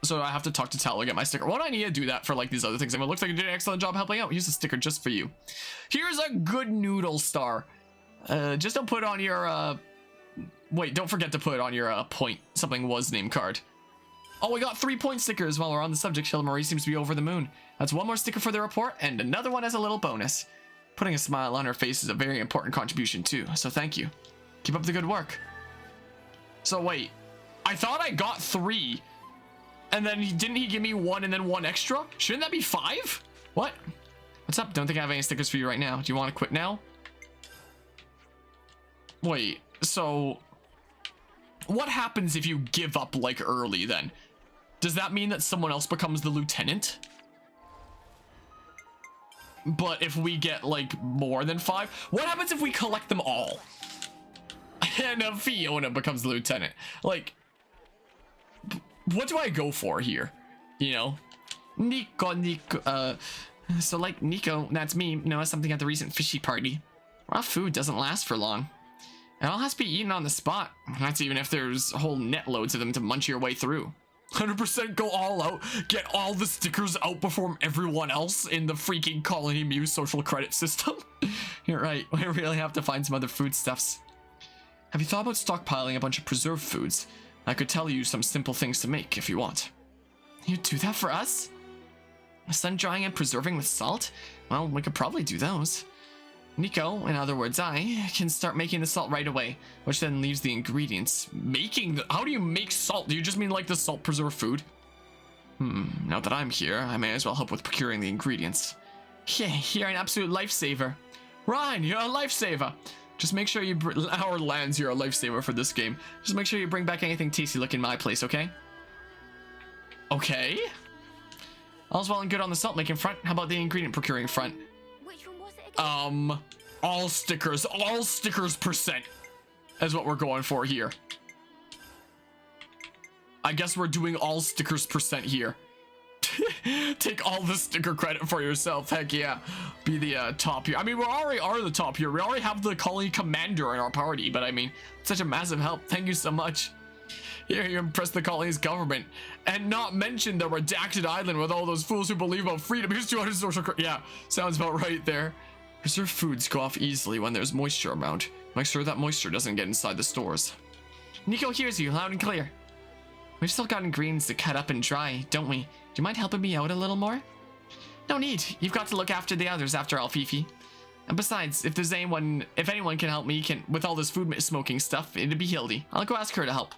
So I have to talk to Tal to get my sticker. Why do I need to do that for like these other things? I mean, it looks like you did an excellent job helping out. Here's a sticker just for you. Here's a good noodle star. Just don't put on your, wait, don't forget to put on your, point something was name card. Oh, we got 3-point stickers while we're on the subject. Sheila Marie seems to be over the moon. That's one more sticker for the report and another one as a little bonus. Putting a smile on her face is a very important contribution too, so thank you. Keep up the good work. So wait, I thought I got 3. And then didn't he give me 1 and then 1 extra? Shouldn't that be 5? What? What's up? Don't think I have any stickers for you right now. Do you want to quit now? Wait, so what happens if you give up like early then? Does that mean that someone else becomes the lieutenant? But if we get like more than 5, what happens if we collect them all? And Fiona becomes the lieutenant. Like, what do I go for here? You know? Nico, so like Nico, that's me, noticed something at the recent fishy party. Raw food doesn't last for long. It all has to be eaten on the spot. That's even if there's whole net loads of them to munch your way through. 100% go all out, get all the stickers out before everyone else in the freaking Colony Muse social credit system. You're right, we really have to find some other foodstuffs. Have you thought about stockpiling a bunch of preserved foods? I could tell you some simple things to make if you want. You do that for us? Sun drying and preserving with salt? Well, we could probably do those. Nico, in other words, I can start making the salt right away, which then leaves the ingredients. How do you make salt? Do you just mean like the salt preserved food? Now that I'm here, I may as well help with procuring the ingredients. Yeah, you're an absolute lifesaver. Ryan, you're a lifesaver. Just make sure you our lands, you're a lifesaver for this game. Just make sure you bring back anything tasty looking my place, okay? Okay. All's well and good on the salt making front. How about the ingredient procuring front? Which one was it again? All stickers percent is what we're going for here. I guess we're doing all stickers percent here. Take all the sticker credit for yourself. Heck yeah. Be the top here. I mean, we already are the top here. We already have the colony commander in our party, but I mean, such a massive help. Thank you so much. Here, you impress the colony's government. And not mention the redacted island with all those fools who believe about freedom. Here's 200 social credit. Yeah, sounds about right there. Preserved foods go off easily when there's moisture around. Make sure that moisture doesn't get inside the stores. Nico hears you loud and clear. We've still got ingredients to cut up and dry, don't we? Do you mind helping me out a little more? No need. You've got to look after the others after all, Fifi. And besides, if anyone can help me with all this food smoking stuff, it'd be Hildy. I'll go ask her to help.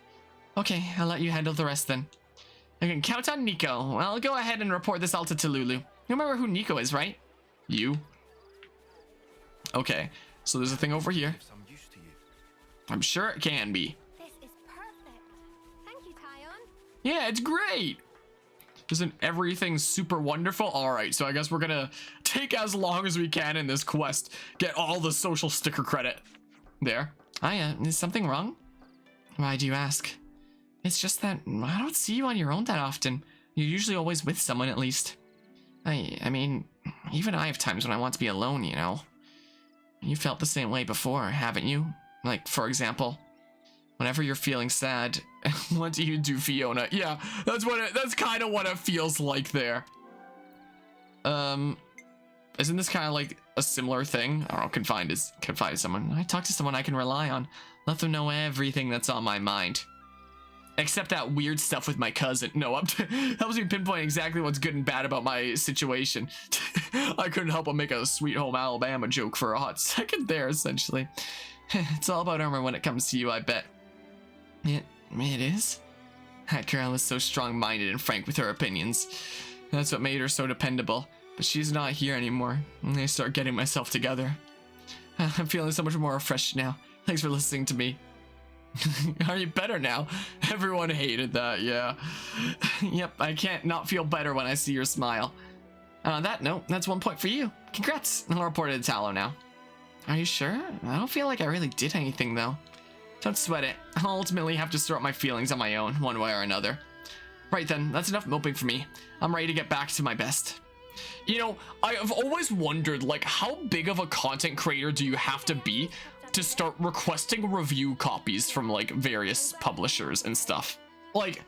Okay, I'll let you handle the rest then. I can count on Nico. Well, I'll go ahead and report this all to Talulu. You remember who Nico is, right? You? Okay, so there's a thing over here. I'm sure it can be. This is perfect. Thank you, Tyon. Yeah, it's great. Isn't everything super wonderful? All right, so I guess we're gonna take as long as we can in this quest. Get all the social sticker credit. There. Hiya, is something wrong? Why do you ask? It's just that I don't see you on your own that often. You're usually always with someone at least. I mean, even I have times when I want to be alone, you know. You felt the same way before, haven't you? Like, for example, whenever you're feeling sad, what do you do, Fiona? Yeah, that's kind of what it feels like there. Isn't this kind of like a similar thing? I don't know, confide to someone. I talk to someone I can rely on. Let them know everything that's on my mind. Except that weird stuff with my cousin. No, helps me pinpoint exactly what's good and bad about my situation. I couldn't help but make a Sweet Home Alabama joke for a hot second there, essentially. It's all about armor when it comes to you, I bet. It is? That girl is so strong-minded and frank with her opinions. That's what made her so dependable. But she's not here anymore. I start getting myself together. I'm feeling so much more refreshed now. Thanks for listening to me. Are you better now? Everyone hated that, yeah. Yep, I can't not feel better when I see your smile. And on that note, that's 1 point for you. Congrats. I'll report it to Tallow now. Are you sure? I don't feel like I really did anything, though. Don't sweat it. I'll ultimately have to sort my feelings on my own, one way or another. Right then, that's enough moping for me. I'm ready to get back to my best. You know, I've always wondered, like, how big of a content creator do you have to be to start requesting review copies from, like, various publishers and stuff? Like,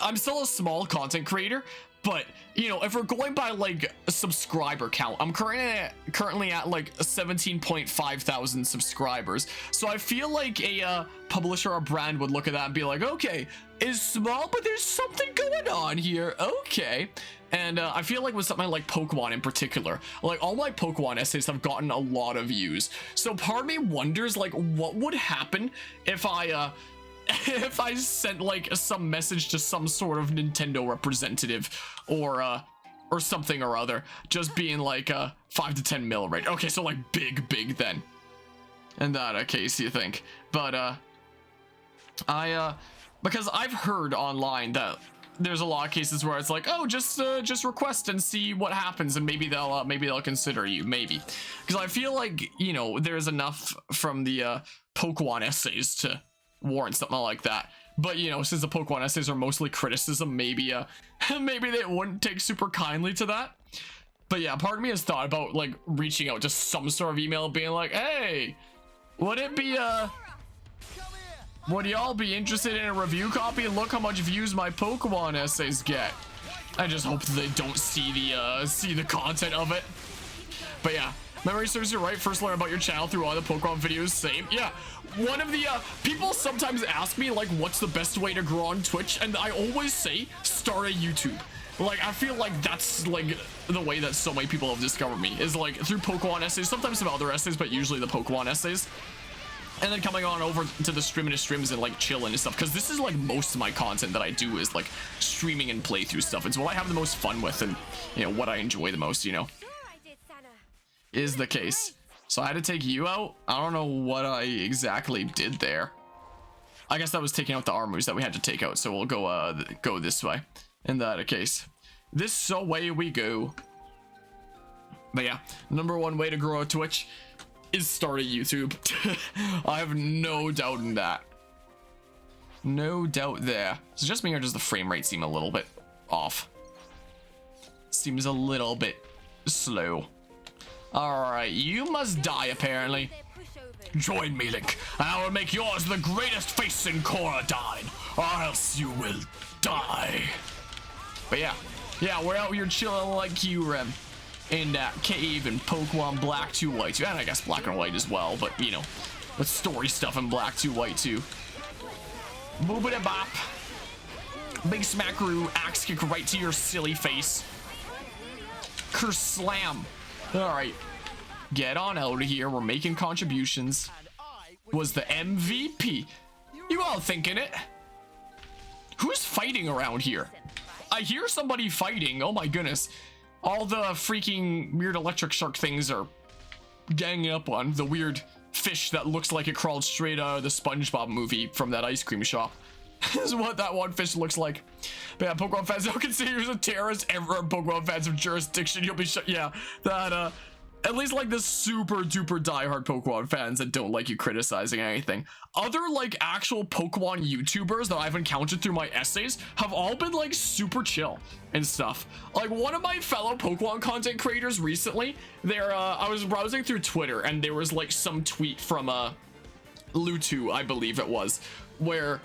I'm still a small content creator, but you know, if we're going by like a subscriber count, I'm currently at like 17.5 thousand subscribers. So I feel like a publisher or brand would look at that and be like, okay, it's small, but there's something going on here. Okay. And I feel like with something like Pokemon in particular, like all my Pokemon essays have gotten a lot of views. So part of me wonders like what would happen if I if I sent like some message to some sort of Nintendo representative or something or other, just being like 5 to 10 mil, right? Okay, so like big then. In that case, you think? But because I've heard online that there's a lot of cases where it's like, oh, just request and see what happens, and maybe they'll consider you, maybe. Because I feel like, you know, there's enough from the Pokemon essays to warrant something like that. But you know, since the Pokemon essays are mostly criticism, maybe maybe they wouldn't take super kindly to that. But yeah, part of me has thought about like reaching out to some sort of email being like, hey, would y'all be interested in a review copy? Look how much views my Pokemon essays get. I just hope they don't see the content of it. But yeah, memory serves you right. First learn about your channel through all the Pokemon videos. Same. Yeah. One of the people sometimes ask me like, what's the best way to grow on Twitch? And I always say, start a YouTube. Like, I feel like that's like the way that so many people have discovered me, is like through Pokemon essays, sometimes some other essays, but usually the Pokemon essays. And then coming on over to the streams and like chilling and stuff, because this is like most of my content that I do is like streaming and playthrough stuff. It's what I have the most fun with, and you know, what I enjoy the most, you know, is the case. So I had to take you out. I don't know what I exactly did there. I guess that was taking out the armors that we had to take out, so we'll go this way. In that case, this way we go. But yeah, #1 way to grow a Twitch is start a YouTube. I have no doubt in that. No doubt there. Is it just me, or does the frame rate seem a little bit off? Seems a little bit slow. Alright, you must die apparently. Join me, Link, and I will make yours the greatest face in Coradine, or else you will die. But yeah, we're out here chilling like Q-Rem in that cave in Pokemon Black 2 White 2, and I guess Black and White as well, but you know, with story stuff in Black 2 White 2. Boobity bop. Big smackaroo, axe kick right to your silly face. Curse slam. Alright, get on out of here, we're making contributions. Was the MVP. You all thinking it? Who's fighting around here? I hear somebody fighting, oh my goodness. All the freaking weird electric shark things are ganging up on the weird fish that looks like it crawled straight out of the SpongeBob movie from that ice cream shop. This is what that one fish looks like. But yeah, Pokemon fans don't consider you a terrorist ever. Pokemon fans of jurisdiction, you'll be shut. Yeah, that at least like the super duper diehard Pokemon fans that don't like you criticizing anything. Other like actual Pokemon YouTubers that I've encountered through my essays have all been like super chill and stuff. Like one of my fellow Pokemon content creators recently, I was browsing through Twitter and there was like some tweet from Lutu, I believe it was, where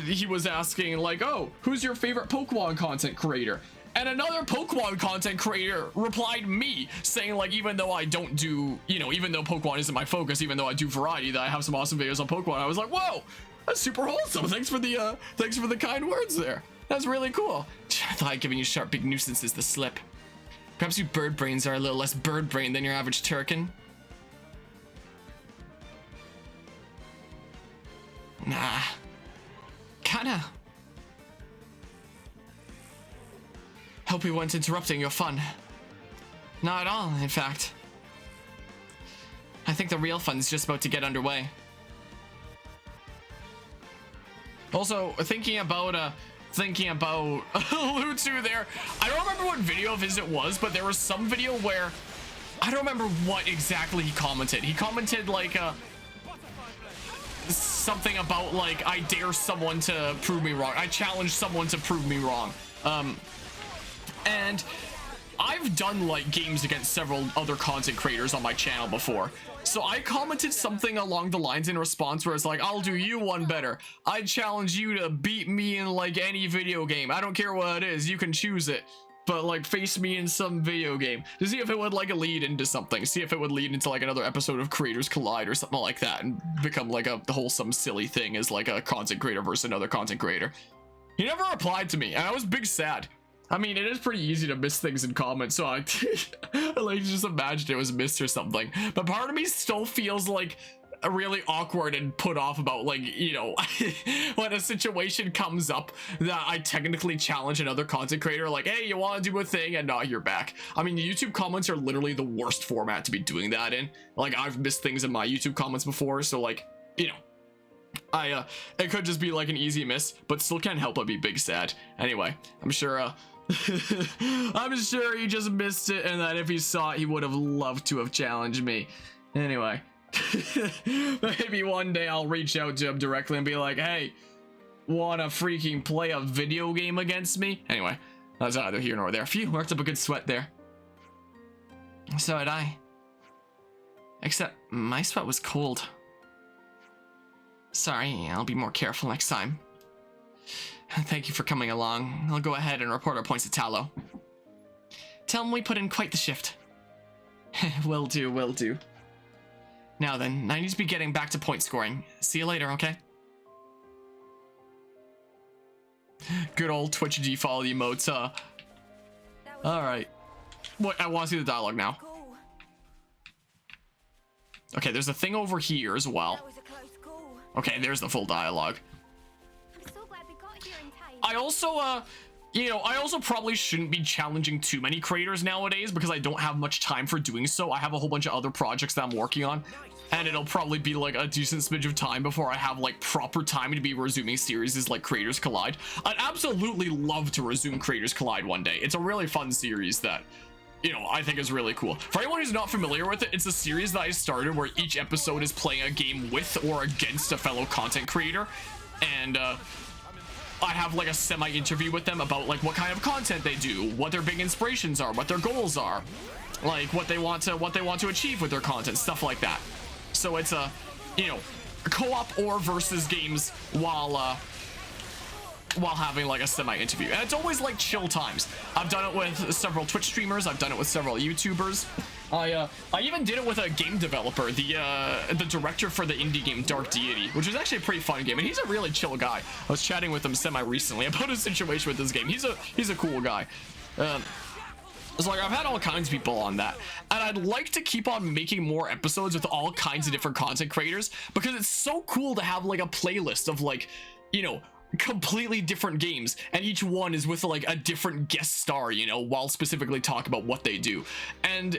he was asking like, oh, who's your favorite Pokemon content creator? And another Pokemon content creator replied me, saying like, even though I don't do, you know, even though Pokemon isn't my focus, even though I do variety, that I have some awesome videos on Pokemon. I was like, whoa, that's super wholesome. Thanks for the kind words there. That's really cool. I thought giving you sharp big nuisances the slip. Perhaps you bird brains are a little less bird brain than your average Turkin. Nah. Kinda. Hope we weren't interrupting your fun. Not at all, in fact. I think the real fun's just about to get underway. Also, thinking about Lutu there, I don't remember what video of his it was, but there was some video where I don't remember what exactly he commented. He commented like something about like, I dare someone to prove me wrong. I challenge someone to prove me wrong. And I've done like games against several other content creators on my channel before. So I commented something along the lines in response where it's like, I'll do you one better. I challenge you to beat me in like any video game. I don't care what it is, you can choose it. But like face me in some video game to see if it would like lead into something. See if it would lead into like another episode of Creators Collide or something like that and become like a wholesome silly thing as like a content creator versus another content creator. He never replied to me and I was big sad. I mean, it is pretty easy to miss things in comments, so I like just imagined it was missed or something. But part of me still feels like really awkward and put off about like, you know, when a situation comes up that I technically challenge another content creator, like, hey, you want to do a thing and not hear back. I mean, YouTube comments are literally the worst format to be doing that in. Like, I've missed things in my YouTube comments before, so like, you know, it could just be like an easy miss, but still can't help but be big sad. Anyway, I'm sure I'm sure he just missed it, and that if he saw it, he would have loved to have challenged me. Anyway, maybe one day I'll reach out to him directly and be like, hey, wanna freaking play a video game against me? Anyway, that's neither here nor there. Phew, worked up a good sweat there. So did I. Except my sweat was cold. Sorry, I'll be more careful next time. Thank you for coming along. I'll go ahead and report our points to Tallow. Tell him we put in quite the shift. Will do, will do. Now then, I need to be getting back to point scoring. See you later, okay? Good old Twitch default emotes, Alright. What? I want to see the dialogue now. Okay, there's a thing over here as well. Okay, there's the full dialogue. I also, you know, I also probably shouldn't be challenging too many creators nowadays because I don't have much time for doing so. I have a whole bunch of other projects that I'm working on, and it'll probably be like a decent smidge of time before I have like proper time to be resuming series like Creators Collide. I'd absolutely love to resume Creators Collide one day. It's a really fun series that, you know, I think is really cool. For anyone who's not familiar with it, it's a series that I started where each episode is playing a game with or against a fellow content creator, and I have like a semi-interview with them about like what kind of content they do, what their big inspirations are, what their goals are, like what they want to achieve with their content, stuff like that. So it's a, you know, co-op or versus games while having like a semi-interview, and it's always like chill times. I've done it with several Twitch streamers, I've done it with several YouTubers. I even did it with a game developer, the director for the indie game Dark Deity, which is actually a pretty fun game, and he's a really chill guy. I was chatting with him semi-recently about his situation with this game. He's a cool guy. It's like I've had all kinds of people on that, and I'd like to keep on making more episodes with all kinds of different content creators because it's so cool to have like a playlist of like, you know, completely different games, and each one is with like a different guest star, you know, while specifically talk about what they do. And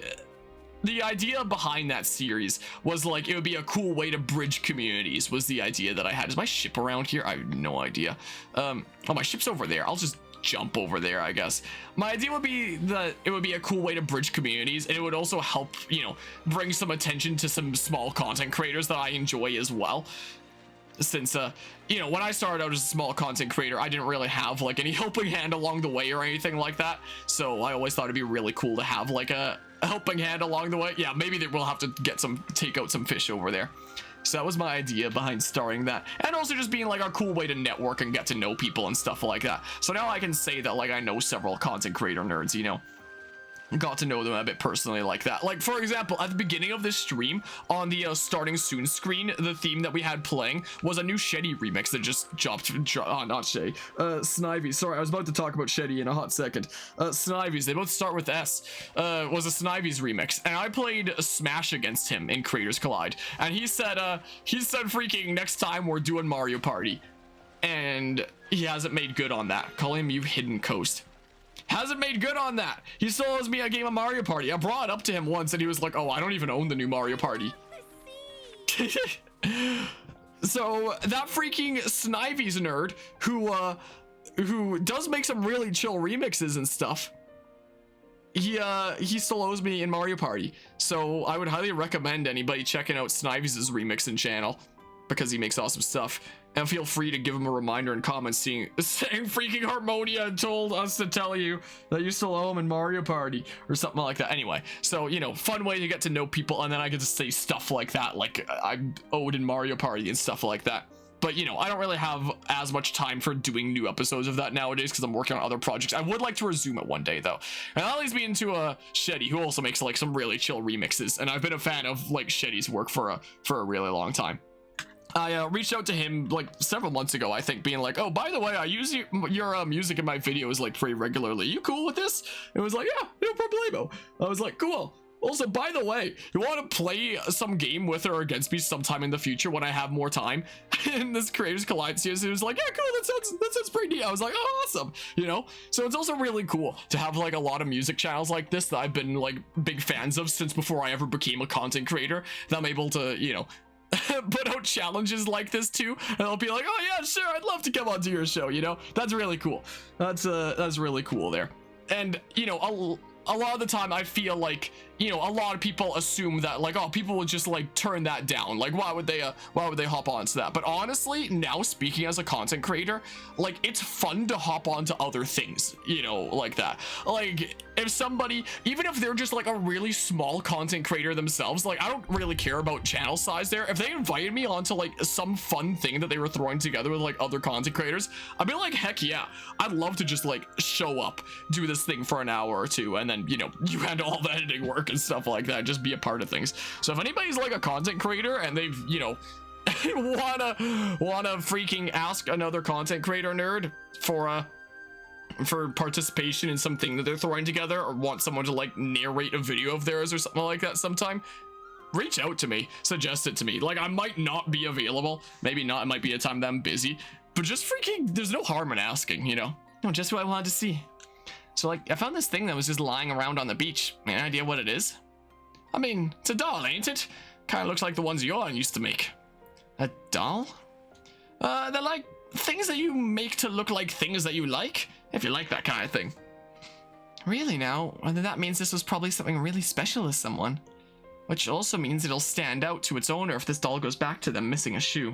the idea behind that series was like it would be a cool way to bridge communities, was the idea that I had. Is my ship around here? I have no idea. Oh, my ship's over there. I'll just jump over there, I guess. My idea would be that it would be a cool way to bridge communities, and it would also help, you know, bring some attention to some small content creators that I enjoy as well. Since you know, when I started out as a small content creator, I didn't really have like any helping hand along the way or anything like that, so I always thought it'd be really cool to have like a helping hand along the way. Yeah, maybe they will have to take out some fish over there. So that was my idea behind starting that, and also just being like a cool way to network and get to know people and stuff like that. So now I can say that like I know several content creator nerds, you know, got to know them a bit personally like that. Like, for example, at the beginning of this stream, on the starting soon screen, the theme that we had playing was a new Shetty remix that just dropped. Not Shetty, Snivy. Sorry, I was about to talk about Shetty in a hot second. Snivies, they both start with S. Was a Snivies remix, and I played Smash against him in Creators Collide, and he said freaking next time we're doing Mario Party, and he hasn't made good on that. Call him you hidden coast. Hasn't made good on that. He still owes me a game of Mario Party. I brought it up to him once and he was like, oh, I don't even own the new Mario Party. So that freaking Snivies nerd who does make some really chill remixes and stuff, he still owes me in Mario Party. So I would highly recommend anybody checking out Snivies' remixing channel. because he makes awesome stuff. And feel free to give him a reminder in comments saying freaking Harmonia told us to tell you that you still owe him in Mario Party or something like that. Anyway, so, you know, fun way to get to know people, and then I get to say stuff like that, like I'm owed in Mario Party and stuff like that. But, you know, I don't really have as much time for doing new episodes of that nowadays because I'm working on other projects. I would like to resume it one day, though. And that leads me into Shetty, who also makes, like, some really chill remixes. And I've been a fan of, like, Shetty's work for a really long time. I reached out to him, like, several months ago, I think, being like, oh, by the way, I use your music in my videos, like, pretty regularly. You cool with this? And it was like, yeah, no problemo. I was like, cool. Also, by the way, you want to play some game with or against me sometime in the future when I have more time? In this Creators Collide series, it was like, yeah, cool, that sounds pretty neat. I was like, oh, awesome, you know? So it's also really cool to have, like, a lot of music channels like this that I've been, like, big fans of since before I ever became a content creator, that I'm able to, you know, put out challenges like this too, and I'll be like, oh yeah, sure, I'd love to come onto your show, you know? That's really cool. That's really cool there. And, you know, a lot of the time I feel like, you know, a lot of people assume that, like, oh, people would just, like, turn that down. Like, why would they hop onto that? But honestly, now speaking as a content creator, like, it's fun to hop onto other things, you know, like that. Like, if somebody, even if they're just, like, a really small content creator themselves, like, I don't really care about channel size there. If they invited me onto, like, some fun thing that they were throwing together with, like, other content creators, I'd be like, heck yeah, I'd love to just, like, show up, do this thing for an hour or two, and then, you know, you handle all the editing work and stuff like that, just be a part of things. So if anybody's like a content creator and they've, you know, wanna freaking ask another content creator nerd for participation in something that they're throwing together, or want someone to, like, narrate a video of theirs or something like that sometime, reach out to me, suggest it to me. Like, I might not be available, maybe not, it might be a time that I'm busy, but just freaking, there's no harm in asking, you know? No, just what I wanted to see. So, like, I found this thing that was just lying around on the beach. Any idea what it is? I mean, it's a doll, ain't it? Kind of looks like the ones Johan used to make. A doll? They're like things that you make to look like things that you like, if you like that kind of thing. Really now? Well, then that means this was probably something really special to someone. Which also means it'll stand out to its owner if this doll goes back to them missing a shoe.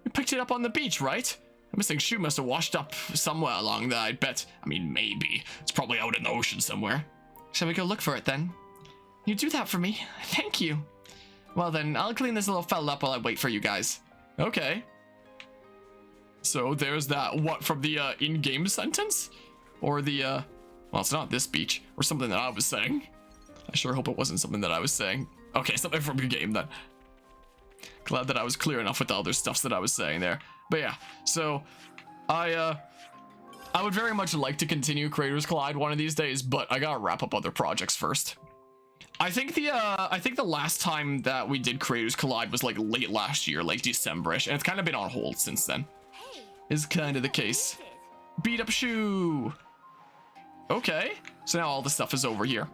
You picked it up on the beach, right? The missing shoe must have washed up somewhere along there, I bet. I mean, maybe. It's probably out in the ocean somewhere. Shall we go look for it then? You do that for me? Thank you. Well then, I'll clean this little fella up while I wait for you guys. Okay. So there's that, what, from the in-game sentence? Or the, well, it's not this beach, or something that I was saying. I sure hope it wasn't something that I was saying. Okay, something from your game then. Glad that I was clear enough with the other stuffs that I was saying there. But yeah, so I would very much like to continue Creators Collide one of these days, but I gotta wrap up other projects first. I think the last time that we did Creators Collide was like late last year, like December-ish, and it's kind of been on hold since then. Hey, Is kind of the case. Beat up shoe. Okay, so now all the stuff is over here.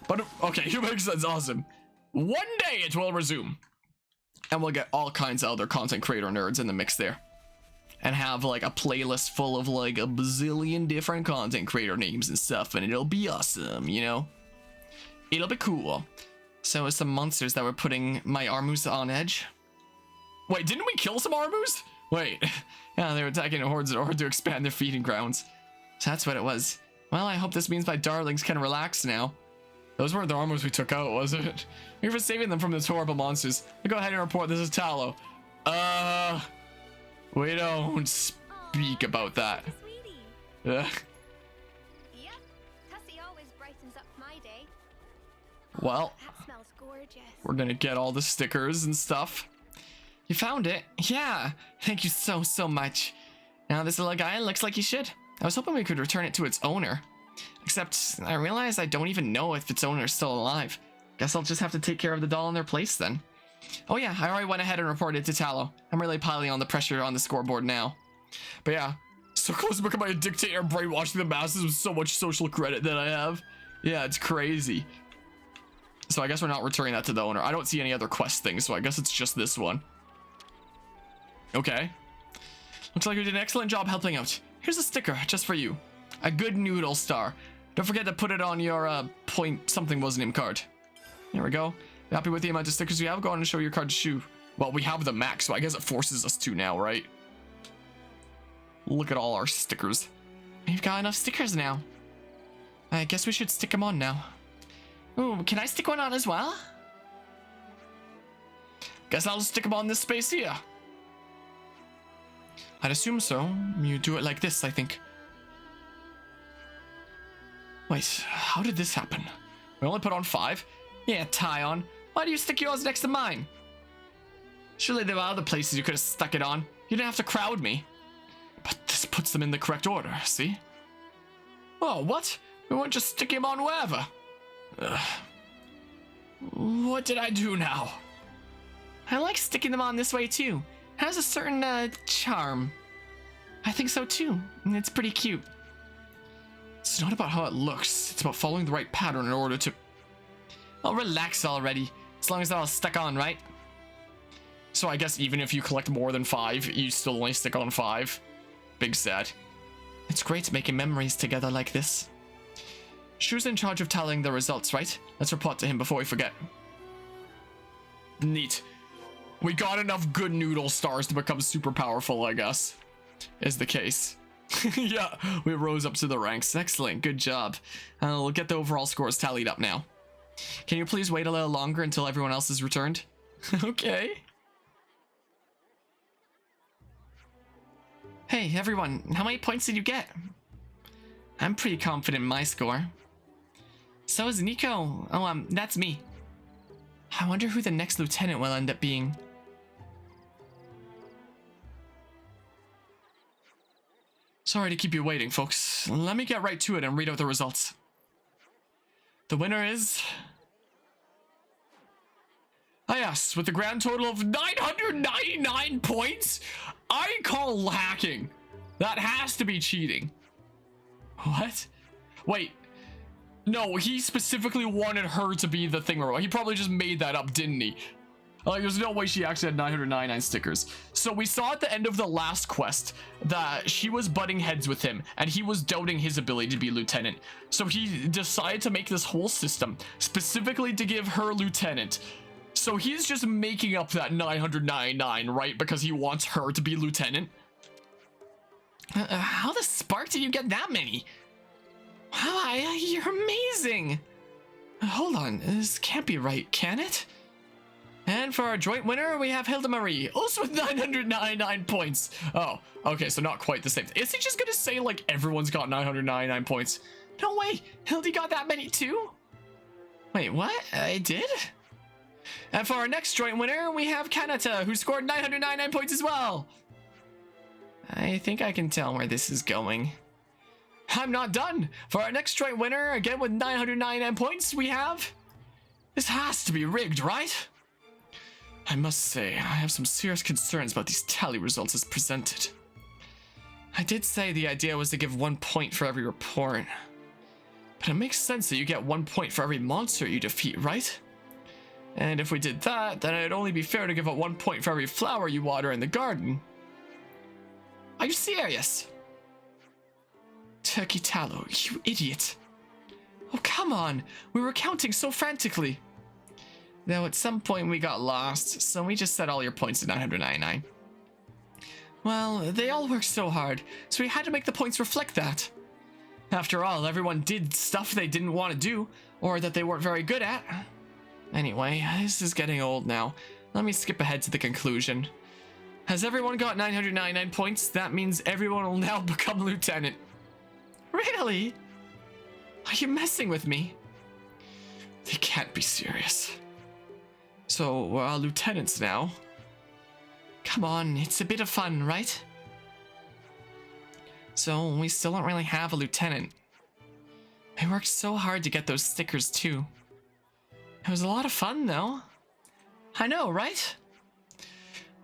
But okay, it makes sense. Awesome. One day it will resume, and we'll get all kinds of other content creator nerds in the mix there, and have like a playlist full of like a bazillion different content creator names and stuff, and it'll be awesome, you know? It'll be cool. So is some monsters that were putting my Armus on edge. Wait, didn't we kill some Armus? Wait, yeah, they were attacking hordes in order to expand their feeding grounds. So that's what it was. Well, I hope this means my darlings can relax now. Those weren't the Armus we took out, was it? We're for saving them from those horrible monsters. I'll go ahead and report this is Tallow. We don't speak about that. sweetie. Ugh. Yep, Tussie always brightens up my day. Well, That smells gorgeous. we're gonna get all the stickers and stuff. You found it? Yeah. Thank you so much. Now this little guy looks like he should. I was hoping we could return it to its owner. Except I realized I don't even know if its owner is still alive. Guess I'll just have to take care of the doll in their place then. Oh yeah, I already went ahead and reported to Tallow. I'm really piling on the pressure on the scoreboard now. But yeah, so close to becoming a dictator, brainwashing the masses with so much social credit that I have. Yeah, it's crazy. So I guess we're not returning that to the owner. I don't see any other quest things, so I guess it's just this one. Okay. Looks like you did an excellent job helping out. Here's a sticker just for you. A good noodle star. Don't forget to put it on your point something was name card. Here we go. Happy with the amount of stickers you have? Go on and show your card to Shu. Well, we have the max, so I guess it forces us to now, right? Look at all our stickers. We've got enough stickers now. I guess we should stick them on now. Ooh, can I stick one on as well? Guess I'll stick them on this space here. I'd assume so. You do it like this, I think. Wait, how did this happen? We only put on 5? Yeah, Tyon. Why do you stick yours next to mine? Surely there are other places you could have stuck it on. You didn't have to crowd me. But this puts them in the correct order, see? Oh, what? We weren't just sticking them on wherever. Ugh. What did I do now? I like sticking them on this way too. It has a certain, charm. I think so too. It's pretty cute. It's not about how it looks. It's about following the right pattern in order to... Oh, relax already. As long as they're all stuck on, right? So I guess even if you collect more than 5, you still only stick on 5. Big sad. It's great making memories together like this. Shu's in charge of tallying the results, right? Let's report to him before we forget. Neat. We got enough good noodle stars to become super powerful, I guess. Is the case. Yeah, we rose up to the ranks. Excellent, good job. We'll get the overall scores tallied up now. Can you please wait a little longer until everyone else is returned? Okay. Hey, everyone, how many points did you get? I'm pretty confident in my score. So is Nico. Oh, that's me. I wonder who the next lieutenant will end up being. Sorry to keep you waiting, folks. Let me get right to it and read out the results. The winner is... Ah yes, with a grand total of 999 points? I call hacking. That has to be cheating. What? Wait. No, he specifically wanted her to be the thing. He probably just made that up, didn't he? Like, there's no way she actually had 999 stickers. So we saw at the end of the last quest that she was butting heads with him and he was doubting his ability to be lieutenant. So he decided to make this whole system specifically to give her lieutenant. So he's just making up that 999, right? Because he wants her to be lieutenant. How the spark did you get that many? Wow, you're amazing. Hold on, this can't be right, can it? And for our joint winner, we have Hilda Marie, also with 999 points. Oh, okay, so not quite the same. Is he just gonna say, like, everyone's got 999 points? No way, Hildy got that many too? Wait, what? I did? And for our next joint winner, we have Kanata, who scored 999 points as well. I think I can tell where this is going. I'm not done. For our next joint winner, again with 999 points, we have... This has to be rigged, right? I must say, I have some serious concerns about these tally results as presented. I did say the idea was to give 1 point for every report. But it makes sense that you get 1 point for every monster you defeat, right? And if we did that, then it'd only be fair to give out 1 point for every flower you water in the garden. Are you serious? Turkey Tallow, you idiot. Oh, come on. We were counting so frantically. Though at some point we got lost, so we just set all your points to 999. Well, they all worked so hard, so we had to make the points reflect that. After all, everyone did stuff they didn't want to do, or that they weren't very good at. Anyway, this is getting old now. Let me skip ahead to the conclusion. Has everyone got 999 points? That means everyone will now become lieutenant. Really? Are you messing with me? They can't be serious. So, we're all lieutenants now. Come on, it's a bit of fun, right? So, we still don't really have a lieutenant. I worked so hard to get those stickers too. It was a lot of fun though. I know, right?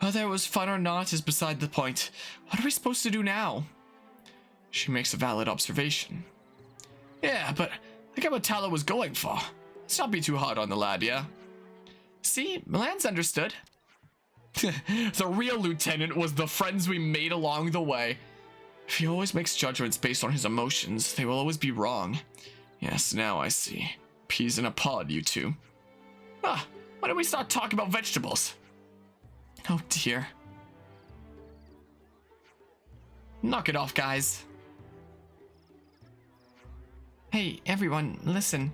Whether it was fun or not is beside the point. What are we supposed to do now? She makes a valid observation. Yeah, but I get what Tala was going for. Let's not be too hard on the lad, yeah? See, Milan's understood. The real lieutenant was the friends we made along the way. If he always makes judgments based on his emotions, they will always be wrong. Yes, now I see. Peas in a pod, you two. Ah, why don't we start talking about vegetables? Oh dear. Knock it off, guys. Hey, everyone, listen.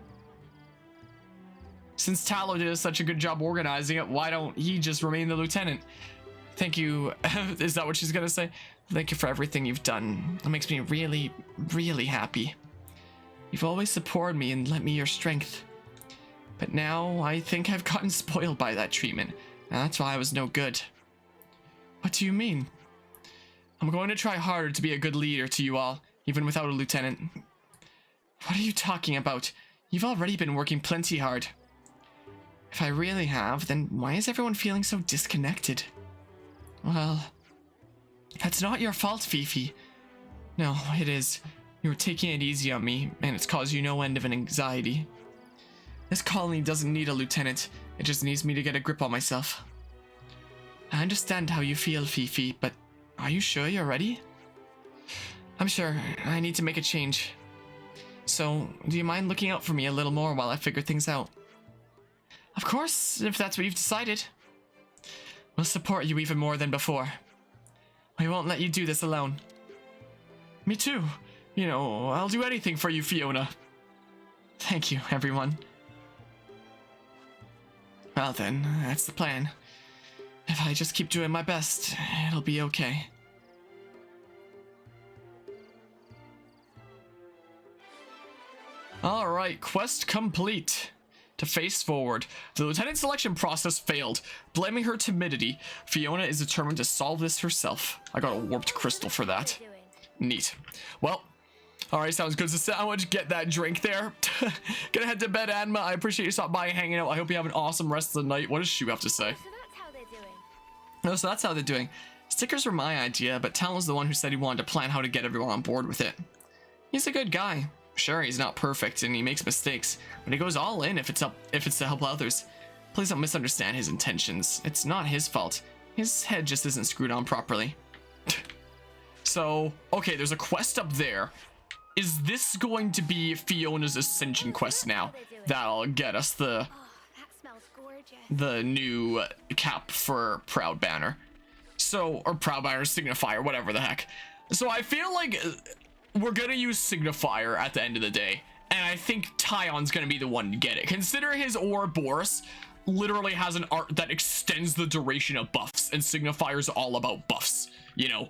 Since Tallow did such a good job organizing it, why don't he just remain the lieutenant? Thank you. Is that what she's gonna say? Thank you for everything you've done. It makes me really, really happy. You've always supported me and lent me your strength. But now I think I've gotten spoiled by that treatment. And that's why I was no good. What do you mean? I'm going to try harder to be a good leader to you all, even without a lieutenant. What are you talking about? You've already been working plenty hard. If I really have, then why is everyone feeling so disconnected? Well, that's not your fault, Fifi. No, it is. You were taking it easy on me, and it's caused you no end of an anxiety. This colony doesn't need a lieutenant. It just needs me to get a grip on myself. I understand how you feel, Fifi, but are you sure you're ready? I'm sure. I need to make a change. So, do you mind looking out for me a little more while I figure things out? Of course, if that's what you've decided. We'll support you even more than before. We won't let you do this alone. Me too. You know, I'll do anything for you, Fiona. Thank you, everyone. Well then, that's the plan. If I just keep doing my best, it'll be okay. Alright, quest complete. To face forward. The lieutenant selection process failed. Blaming her timidity, Fiona is determined to solve this herself. I got a warped crystal for that. Neat. Well, alright, sounds good. So sandwich, get that drink there. Gonna head to bed, Adma. I appreciate you stopping by and hanging out. I hope you have an awesome rest of the night. What does Shu have to say? So that's how they're doing. No, so that's how they're doing. Stickers were my idea, but Talon's the one who said he wanted to plan how to get everyone on board with it. He's a good guy. Sure, he's not perfect and he makes mistakes, but he goes all in if it's to help others. Please don't misunderstand his intentions. It's not his fault. His head just isn't screwed on properly. So, okay, there's a quest up there. Is this going to be Fiona's ascension quest now? That'll get us Oh, that smells gorgeous. the new cap for Proud Banner. So, or Proud Banner Signifier, whatever the heck. So I feel like we're gonna use Signifier at the end of the day, and I think Tyon's gonna be the one to get it. Consider his Ouroboros literally has an art that extends the duration of buffs, and Signifier's all about buffs. You know,